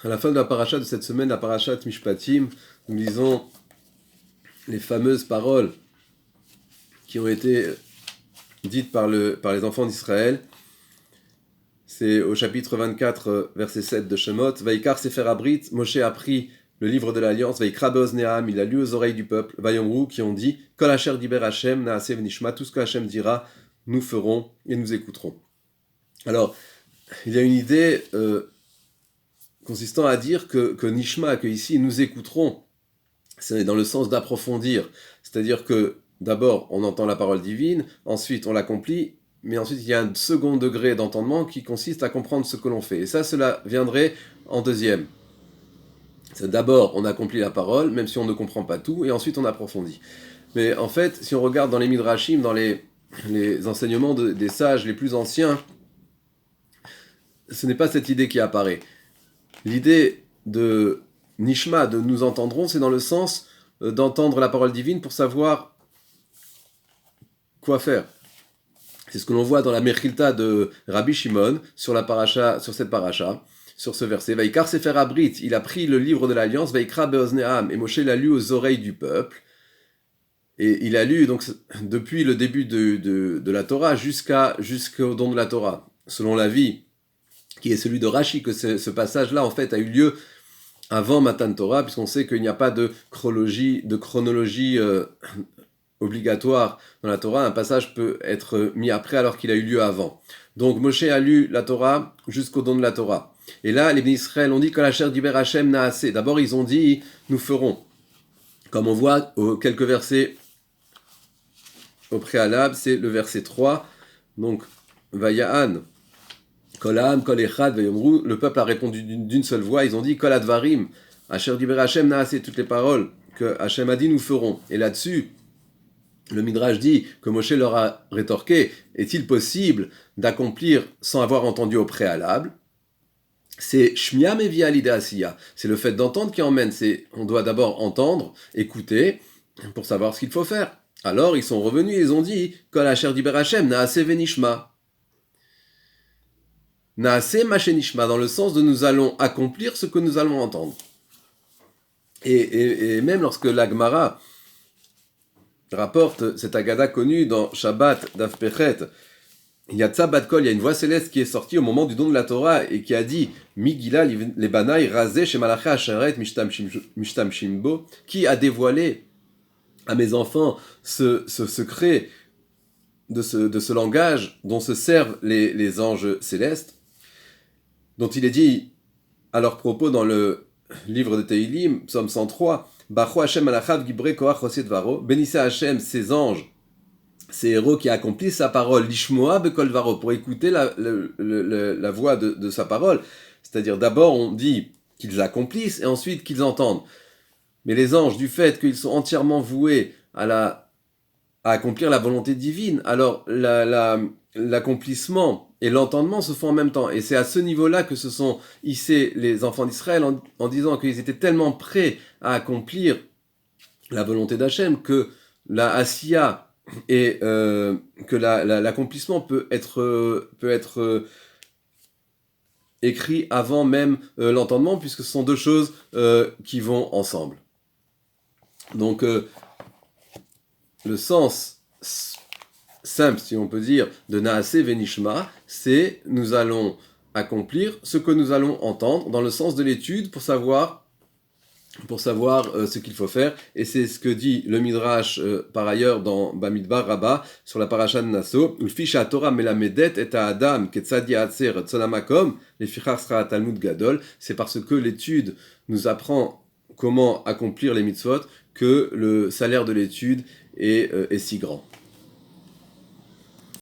À la fin de la paracha de cette semaine, la parachat Mishpatim, nous lisons les fameuses paroles qui ont été dites par les enfants d'Israël. C'est au chapitre 24, verset 7 de Shemot. Vaikar Sefer Abrit, Moshe a pris le livre de l'Alliance, Vaikra Beozneam, il a lu aux oreilles du peuple, Vayomru, qui ont dit, Kol Asher Diber Hashem, Naaseh V'nishma, tout ce que Hashem dira, nous ferons et nous écouterons. Alors, il y a une idée consistant à dire que Nishma, que ici nous écouterons, c'est dans le sens d'approfondir. C'est-à-dire que d'abord on entend la parole divine, ensuite on l'accomplit, mais ensuite il y a un second degré d'entendement qui consiste à comprendre ce que l'on fait. Et ça, cela viendrait en deuxième. C'est d'abord on accomplit la parole, même si on ne comprend pas tout, et ensuite on approfondit. Mais en fait, si on regarde dans les Midrashim, dans les enseignements des sages les plus anciens, ce n'est pas cette idée qui apparaît. L'idée de Nishma, de nous entendrons, c'est dans le sens d'entendre la parole divine pour savoir quoi faire. C'est ce que l'on voit dans la Mechilta de Rabbi Shimon sur cette paracha, sur ce verset. Vaikar Sefer Abrit, il a pris le livre de l'Alliance, Vaikra Beozneam, et Moshe l'a lu aux oreilles du peuple. Et il a lu donc depuis le début de la Torah jusqu'au don de la Torah. Selon l'avis qui est celui de Rashi, que ce passage-là en fait a eu lieu avant Matan Torah, puisqu'on sait qu'il n'y a pas de chronologie obligatoire dans la Torah. Un passage peut être mis après alors qu'il a eu lieu avant. Donc Moshe a lu la Torah jusqu'au don de la Torah. Et là, les Bnei Israël ont dit que la chair d'Iber Hashem n'a assez. D'abord, ils ont dit nous ferons. Comme on voit aux quelques versets au préalable, c'est le verset 3. Donc, Vaya'an, Kolam, Kol Echad, Vayomru, le peuple a répondu d'une seule voix, ils ont dit Kol Advarim, Asher Diber Hashem Naaseh, toutes les paroles que Hashem a dit, nous ferons. Et là-dessus, le Midrash dit que Moshe leur a rétorqué, est-il possible d'accomplir sans avoir entendu au préalable? C'est Shmiya Mevia Lida Asiya, c'est le fait d'entendre qui emmène, on doit d'abord entendre, écouter, pour savoir ce qu'il faut faire. Alors ils sont revenus et ils ont dit Kol Asher Diber Hashem Naaseh Venishma. Naaseh Mashenishma, dans le sens de nous allons accomplir ce que nous allons entendre. Et même lorsque l'Agmara rapporte cette agada connue dans Shabbat Daf Pechet, il y a Tzabat Kol, il y a une voix céleste qui est sortie au moment du don de la Torah et qui a dit Migila Lebanai Razeh Shemalacha Asharet Mishtam Shimbo, qui a dévoilé à mes enfants ce secret de ce langage dont se servent les anges célestes, dont il est dit à leur propos dans le livre de Teilim, psaume 103, Bacho Hashem Malachav Gibre Koach Choset Varo, bénissez Hashem, ses anges, ses héros qui accomplissent sa parole, Lishmoa Bekol Varo, pour écouter la voix de sa parole. C'est-à-dire d'abord on dit qu'ils accomplissent et ensuite qu'ils entendent. Mais les anges, du fait qu'ils sont entièrement voués à accomplir la volonté divine, alors l'accomplissement et l'entendement se font en même temps. Et c'est à ce niveau-là que se sont hissés les enfants d'Israël en disant qu'ils étaient tellement prêts à accomplir la volonté d'Hachem que la Asiya et que l'accomplissement peut être écrit avant même l'entendement, puisque ce sont deux choses qui vont ensemble. Donc le sens simple, si on peut dire, de Naaseh Venishma, c'est nous allons accomplir ce que nous allons entendre dans le sens de l'étude pour savoir ce qu'il faut faire. Et c'est ce que dit le Midrash par ailleurs dans Bamidbar Rabbah sur la paracha de Nasso. Ulfisha Torah melamedet et Adam ketzad ya'atzer tzonamakom lefichar sra Talmud gadol. C'est parce que l'étude nous apprend comment accomplir les mitzvot que le salaire de l'étude est si grand.